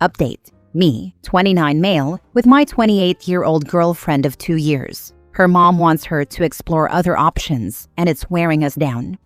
Update. Me, 29 male, with my 28-year-old girlfriend of 2 years. Her mom wants her to explore other options, and it's wearing us down.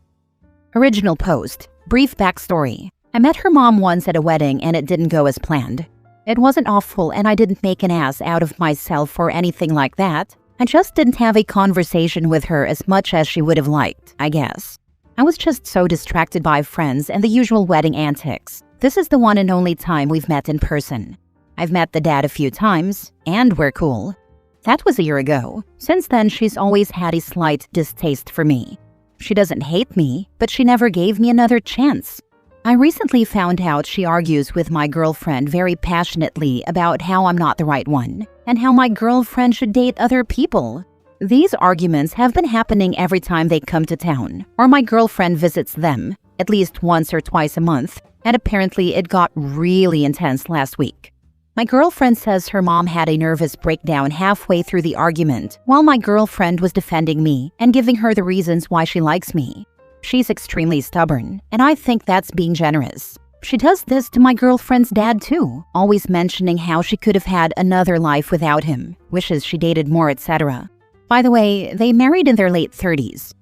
Original post. Brief backstory. I met her mom once at a wedding and it didn't go as planned. It wasn't awful and I didn't make an ass out of myself or anything like that. I just didn't have a conversation with her as much as she would have liked, I guess. I was just so distracted by friends and the usual wedding antics. This is the one and only time we've met in person. I've met the dad a few times, and we're cool. That was a year ago. Since then, she's always had a slight distaste for me. She doesn't hate me, but she never gave me another chance. I recently found out she argues with my girlfriend very passionately about how I'm not the right one, and how my girlfriend should date other people. These arguments have been happening every time they come to town, or my girlfriend visits them, at least once or twice a month, and apparently it got really intense last week. My girlfriend says her mom had a nervous breakdown halfway through the argument while my girlfriend was defending me and giving her the reasons why she likes me. She's extremely stubborn, and I think that's being generous. She does this to my girlfriend's dad too, always mentioning how she could have had another life without him, wishes she dated more, etc. By the way, they married in their late 30s.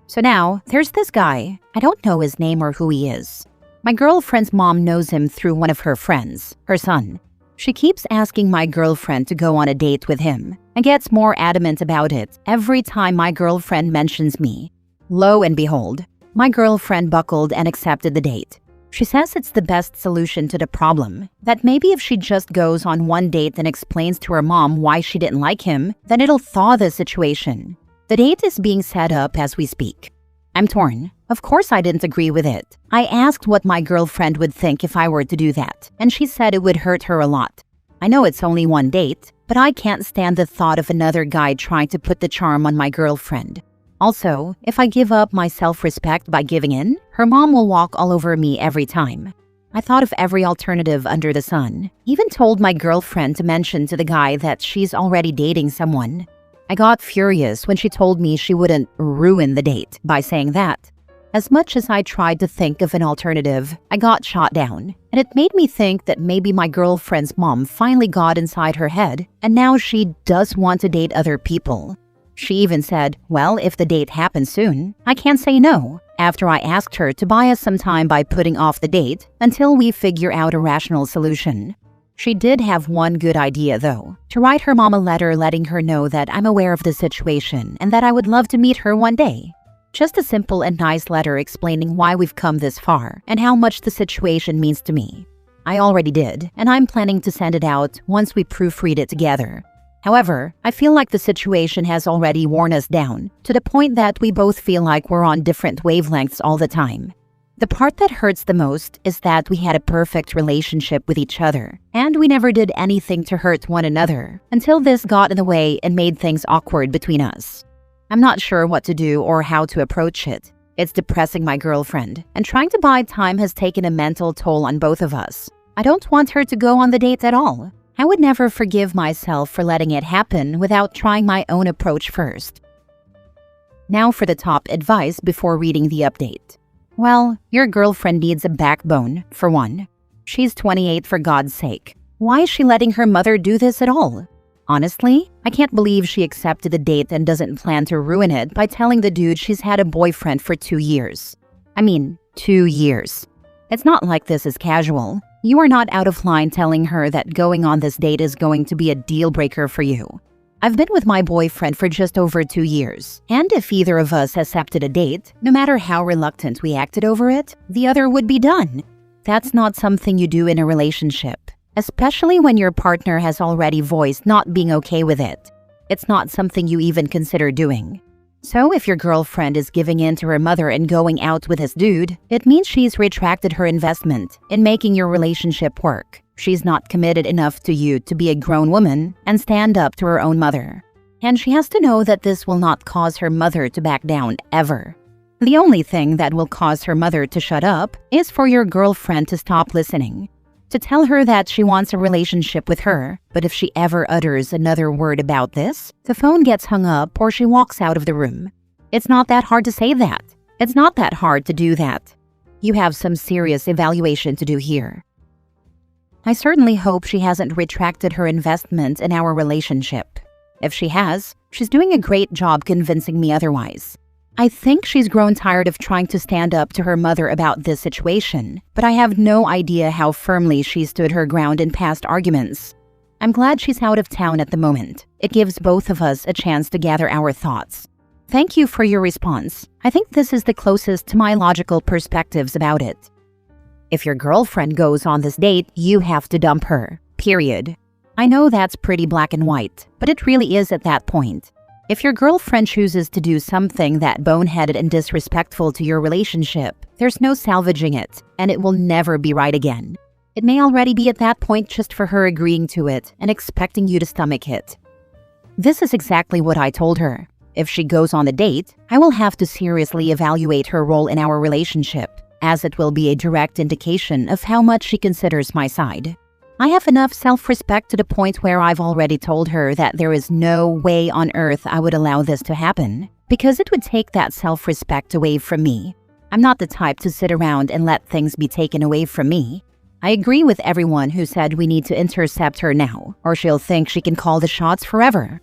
So now, there's this guy. I don't know his name or who he is. My girlfriend's mom knows him through one of her friends, her son. She keeps asking my girlfriend to go on a date with him and gets more adamant about it every time my girlfriend mentions me. Lo and behold, my girlfriend buckled and accepted the date. She says it's the best solution to the problem, that maybe if she just goes on one date and explains to her mom why she didn't like him, then it'll thaw the situation. The date is being set up as we speak. I'm torn. Of course I didn't agree with it. I asked what my girlfriend would think if I were to do that, and she said it would hurt her a lot. I know it's only one date, but I can't stand the thought of another guy trying to put the charm on my girlfriend. Also, if I give up my self-respect by giving in, her mom will walk all over me every time. I thought of every alternative under the sun, even told my girlfriend to mention to the guy that she's already dating someone. I got furious when she told me she wouldn't ruin the date by saying that. As much as I tried to think of an alternative, I got shot down, and it made me think that maybe my girlfriend's mom finally got inside her head, and now she does want to date other people. She even said, well, if the date happens soon, I can't say no, after I asked her to buy us some time by putting off the date until we figure out a rational solution. She did have one good idea, though, to write her mom a letter letting her know that I'm aware of the situation and that I would love to meet her one day. Just a simple and nice letter explaining why we've come this far and how much the situation means to me. I already did, and I'm planning to send it out once we proofread it together. However, I feel like the situation has already worn us down to the point that we both feel like we're on different wavelengths all the time. The part that hurts the most is that we had a perfect relationship with each other, and we never did anything to hurt one another until this got in the way and made things awkward between us. I'm not sure what to do or how to approach it. It's depressing my girlfriend, and trying to buy time has taken a mental toll on both of us. I don't want her to go on the date at all. I would never forgive myself for letting it happen without trying my own approach first. Now for the top advice before reading the update. Well, your girlfriend needs a backbone, for one. She's 28 for God's sake. Why is she letting her mother do this at all? Honestly, I can't believe she accepted the date and doesn't plan to ruin it by telling the dude she's had a boyfriend for 2 years. I mean, 2 years. It's not like this is casual. You are not out of line telling her that going on this date is going to be a deal breaker for you. I've been with my boyfriend for just over 2 years, and if either of us accepted a date, no matter how reluctant we acted over it, the other would be done. That's not something you do in a relationship, especially when your partner has already voiced not being okay with it. It's not something you even consider doing. So if your girlfriend is giving in to her mother and going out with this dude, it means she's retracted her investment in making your relationship work. She's not committed enough to you to be a grown woman and stand up to her own mother. And she has to know that this will not cause her mother to back down ever. The only thing that will cause her mother to shut up is for your girlfriend to stop listening. To tell her that she wants a relationship with her, but if she ever utters another word about this, the phone gets hung up or she walks out of the room. It's not that hard to say that. It's not that hard to do that. You have some serious evaluation to do here. I certainly hope she hasn't retracted her investment in our relationship. If she has, she's doing a great job convincing me otherwise. I think she's grown tired of trying to stand up to her mother about this situation, but I have no idea how firmly she stood her ground in past arguments. I'm glad she's out of town at the moment. It gives both of us a chance to gather our thoughts. Thank you for your response. I think this is the closest to my logical perspectives about it. If your girlfriend goes on this date, you have to dump her. Period. I know that's pretty black and white, but it really is at that point. If your girlfriend chooses to do something that boneheaded and disrespectful to your relationship, there's no salvaging it, and it will never be right again. It may already be at that point just for her agreeing to it and expecting you to stomach it. This is exactly what I told her. If she goes on the date, I will have to seriously evaluate her role in our relationship, as it will be a direct indication of how much she considers my side. I have enough self-respect to the point where I've already told her that there is no way on earth I would allow this to happen, because it would take that self-respect away from me. I'm not the type to sit around and let things be taken away from me. I agree with everyone who said we need to intercept her now, or she'll think she can call the shots forever.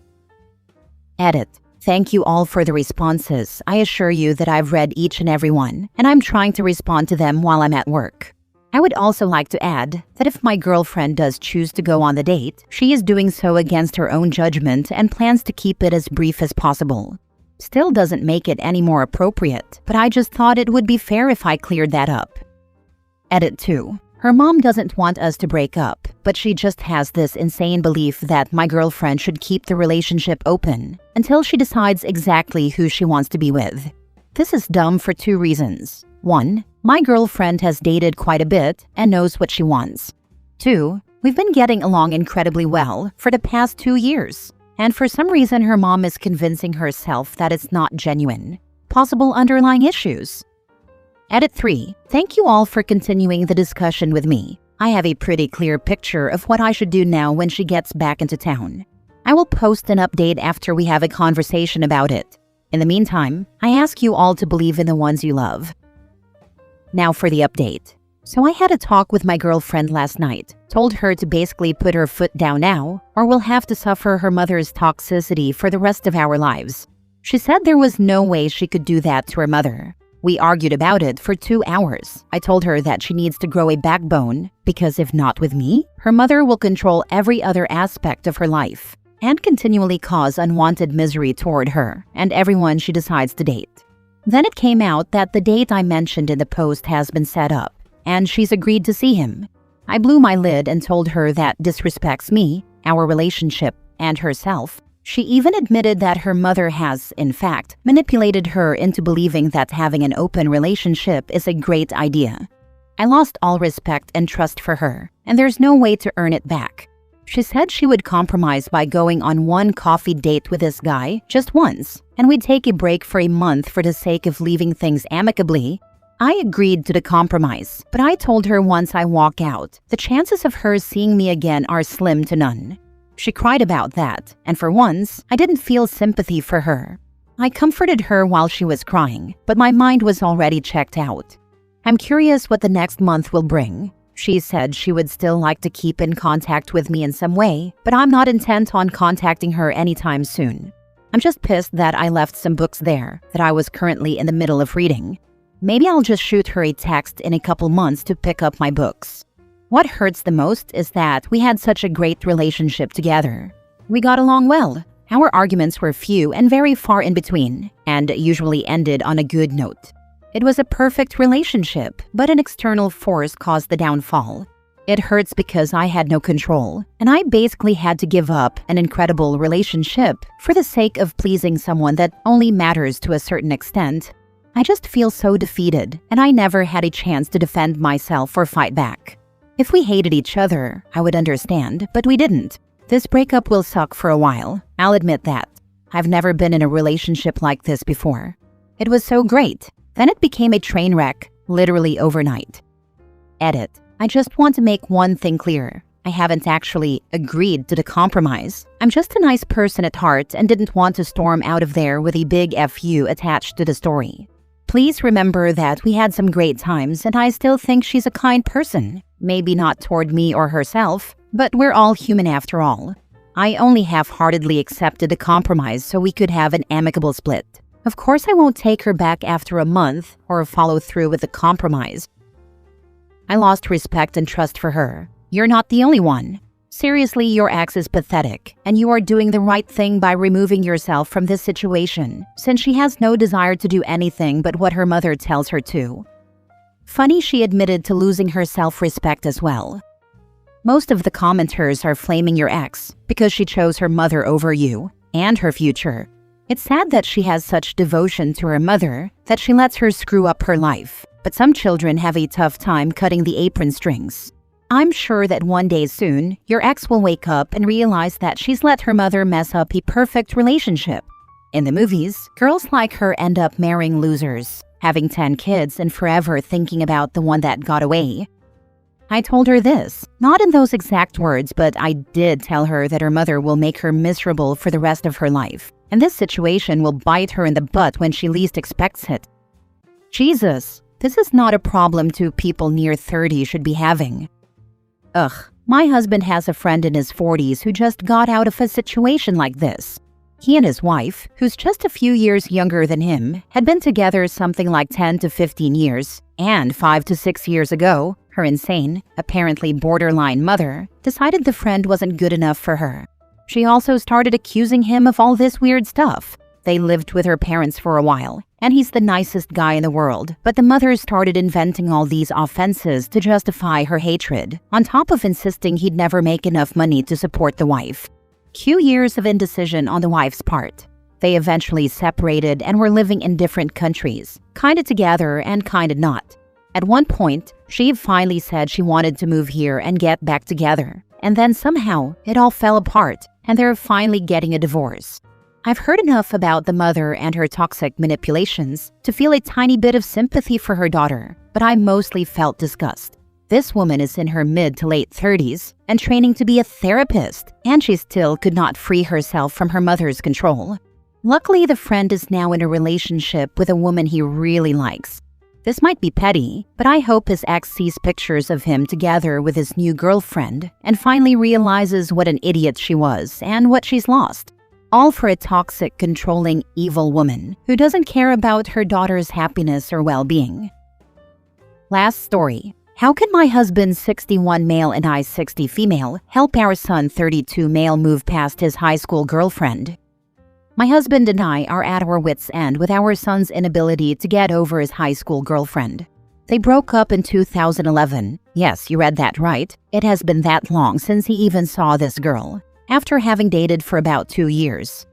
Edit. Thank you all for the responses. I assure you that I've read each and every one, and I'm trying to respond to them while I'm at work. I would also like to add that if my girlfriend does choose to go on the date, she is doing so against her own judgment and plans to keep it as brief as possible. Still doesn't make it any more appropriate, but I just thought it would be fair if I cleared that up. Edit 2. Her mom doesn't want us to break up, but she just has this insane belief that my girlfriend should keep the relationship open until she decides exactly who she wants to be with. This is dumb for 2 reasons. 1. My girlfriend has dated quite a bit and knows what she wants. 2. We've been getting along incredibly well for the past 2 years, and for some reason her mom is convincing herself that it's not genuine. Possible underlying issues. Edit 3. Thank you all for continuing the discussion with me. I have a pretty clear picture of what I should do now when she gets back into town. I will post an update after we have a conversation about it. In the meantime, I ask you all to believe in the ones you love. Now for the update. So I had a talk with my girlfriend last night, told her to basically put her foot down now, or we'll have to suffer her mother's toxicity for the rest of our lives. She said there was no way she could do that to her mother. We argued about it for 2 hours. I told her that she needs to grow a backbone, because if not with me, her mother will control every other aspect of her life and continually cause unwanted misery toward her and everyone she decides to date. Then it came out that the date I mentioned in the post has been set up, and she's agreed to see him. I blew my lid and told her that disrespects me, our relationship, and herself. She even admitted that her mother has, in fact, manipulated her into believing that having an open relationship is a great idea. I lost all respect and trust for her, and there's no way to earn it back. She said she would compromise by going on one coffee date with this guy just once, and we'd take a break for a month for the sake of leaving things amicably. I agreed to the compromise, but I told her once I walk out, the chances of her seeing me again are slim to none. She cried about that, and for once, I didn't feel sympathy for her. I comforted her while she was crying, but my mind was already checked out. I'm curious what the next month will bring. She said she would still like to keep in contact with me in some way, but I'm not intent on contacting her anytime soon. I'm just pissed that I left some books there that I was currently in the middle of reading. Maybe I'll just shoot her a text in a couple months to pick up my books. What hurts the most is that we had such a great relationship together. We got along well. Our arguments were few and very far in between, and usually ended on a good note. It was a perfect relationship, but an external force caused the downfall. It hurts because I had no control, and I basically had to give up an incredible relationship for the sake of pleasing someone that only matters to a certain extent. I just feel so defeated, and I never had a chance to defend myself or fight back. If we hated each other, I would understand, but we didn't. This breakup will suck for a while, I'll admit that. I've never been in a relationship like this before. It was so great. Then it became a train wreck, literally overnight. Edit. I just want to make one thing clear. I haven't actually agreed to the compromise. I'm just a nice person at heart and didn't want to storm out of there with a big FU attached to the story. Please remember that we had some great times and I still think she's a kind person. Maybe not toward me or herself, but we're all human after all. I only half-heartedly accepted a compromise so we could have an amicable split. Of course I won't take her back after a month or follow through with the compromise. I lost respect and trust for her. You're not the only one. Seriously, your ex is pathetic, and you are doing the right thing by removing yourself from this situation, since she has no desire to do anything but what her mother tells her to. Funny she admitted to losing her self-respect as well. Most of the commenters are flaming your ex because she chose her mother over you and her future. It's sad that she has such devotion to her mother that she lets her screw up her life. But some children have a tough time cutting the apron strings. I'm sure that one day soon, your ex will wake up and realize that she's let her mother mess up a perfect relationship. In the movies, girls like her end up marrying losers, having 10 kids and forever thinking about the one that got away. I told her this, not in those exact words, but I did tell her that her mother will make her miserable for the rest of her life, and this situation will bite her in the butt when she least expects it. Jesus, this is not a problem two people near 30 should be having. Ugh, my husband has a friend in his 40s who just got out of a situation like this. He and his wife, who's just a few years younger than him, had been together something like 10 to 15 years, and 5 to 6 years ago, her insane, apparently borderline mother decided the friend wasn't good enough for her. She also started accusing him of all this weird stuff. They lived with her parents for a while, and he's the nicest guy in the world, but the mother started inventing all these offenses to justify her hatred, on top of insisting he'd never make enough money to support the wife. Cue years of indecision on the wife's part. They eventually separated and were living in different countries, kinda together and kinda not. At one point, she finally said she wanted to move here and get back together, and then somehow it all fell apart, and they're finally getting a divorce. I've heard enough about the mother and her toxic manipulations to feel a tiny bit of sympathy for her daughter, but I mostly felt disgust. This woman is in her mid to late 30s and training to be a therapist, and she still could not free herself from her mother's control. Luckily, the friend is now in a relationship with a woman he really likes. This might be petty, but I hope his ex sees pictures of him together with his new girlfriend and finally realizes what an idiot she was and what she's lost. All for a toxic, controlling, evil woman who doesn't care about her daughter's happiness or well-being. Last story. How can my husband 61 male and I 60 female help our son 32 male move past his high school girlfriend? My husband and I are at our wits' end with our son's inability to get over his high school girlfriend. They broke up in 2011. Yes, you read that right. It has been that long since he even saw this girl, after having dated for about 2 years.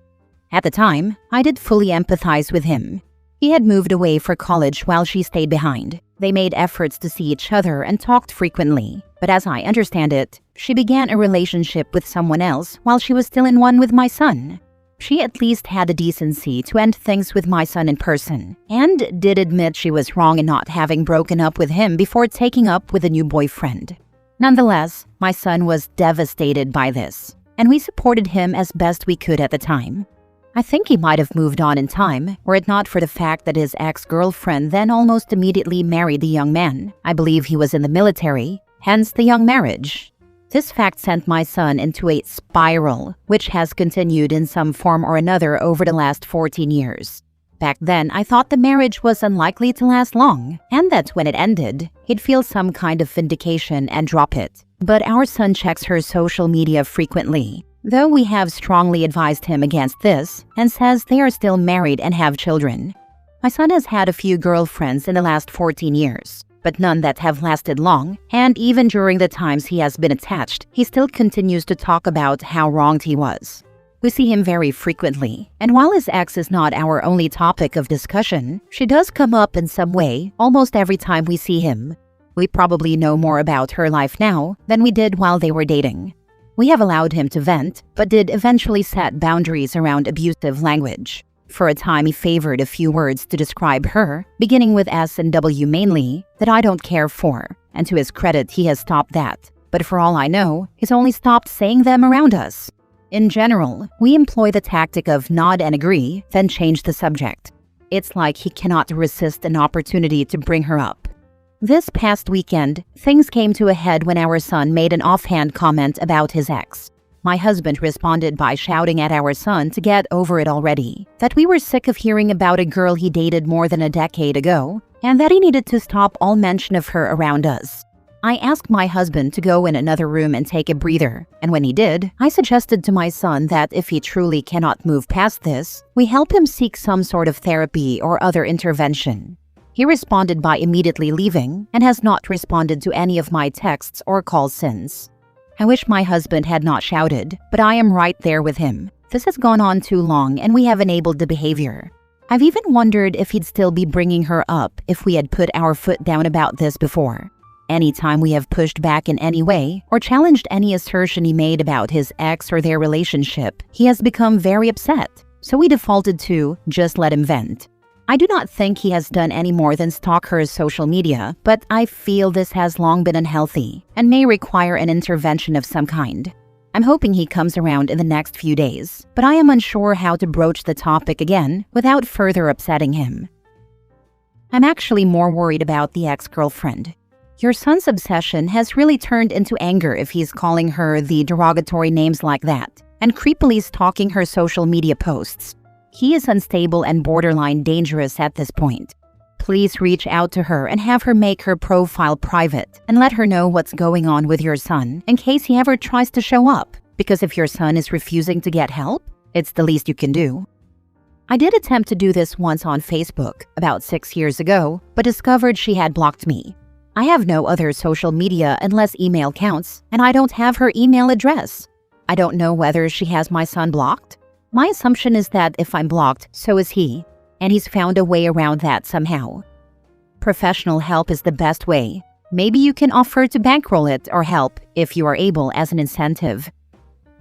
At the time, I did fully empathize with him. He had moved away for college while she stayed behind. They made efforts to see each other and talked frequently, but as I understand it, she began a relationship with someone else while she was still in one with my son. She at least had the decency to end things with my son in person, and did admit she was wrong in not having broken up with him before taking up with a new boyfriend. Nonetheless, my son was devastated by this, and we supported him as best we could at the time. I think he might have moved on in time, were it not for the fact that his ex-girlfriend then almost immediately married the young man. I believe he was in the military, hence the young marriage. This fact sent my son into a spiral, which has continued in some form or another over the last 14 years. Back then, I thought the marriage was unlikely to last long, and that when it ended, he'd feel some kind of vindication and drop it. But our son checks her social media frequently, though we have strongly advised him against this and says they are still married and have children. My son has had a few girlfriends in the last 14 years. But none that have lasted long, and even during the times he has been attached, he still continues to talk about how wronged he was. We see him very frequently, and while his ex is not our only topic of discussion, she does come up in some way almost every time we see him. We probably know more about her life now than we did while they were dating. We have allowed him to vent, but did eventually set boundaries around abusive language. For a time, he favored a few words to describe her, beginning with S and W mainly, that I don't care for, and to his credit, he has stopped that. But for all I know, he's only stopped saying them around us. In general, we employ the tactic of nod and agree, then change the subject. It's like he cannot resist an opportunity to bring her up. This past weekend, things came to a head when our son made an offhand comment about his ex. My husband responded by shouting at our son to get over it already, that we were sick of hearing about a girl he dated more than a decade ago, and that he needed to stop all mention of her around us. I asked my husband to go in another room and take a breather, and when he did, I suggested to my son that if he truly cannot move past this, we help him seek some sort of therapy or other intervention. He responded by immediately leaving and has not responded to any of my texts or calls since. I wish my husband had not shouted, but I am right there with him. This has gone on too long and we have enabled the behavior. I've even wondered if he'd still be bringing her up if we had put our foot down about this before. Anytime we have pushed back in any way or challenged any assertion he made about his ex or their relationship, he has become very upset. So we defaulted to just let him vent. I do not think he has done any more than stalk her social media, but I feel this has long been unhealthy and may require an intervention of some kind. I'm hoping he comes around in the next few days, but I am unsure how to broach the topic again without further upsetting him. I'm actually more worried about the ex-girlfriend. Your son's obsession has really turned into anger if he's calling her the derogatory names like that and creepily stalking her social media posts. He is unstable and borderline dangerous at this point. Please reach out to her and have her make her profile private and let her know what's going on with your son in case he ever tries to show up, because if your son is refusing to get help, it's the least you can do. I did attempt to do this once on Facebook about 6 years ago, but discovered she had blocked me. I have no other social media unless email counts, and I don't have her email address. I don't know whether she has my son blocked. My assumption is that if I'm blocked, so is he, and he's found a way around that somehow. Professional help is the best way. Maybe you can offer to bankroll it or help if you are able as an incentive.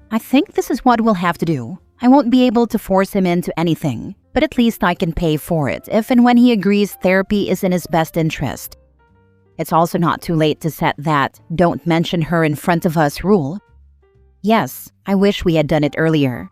I think this is what we'll have to do. I won't be able to force him into anything, but at least I can pay for it if and when he agrees therapy is in his best interest. It's also not too late to set that "don't mention her in front of us" rule. Yes, I wish we had done it earlier.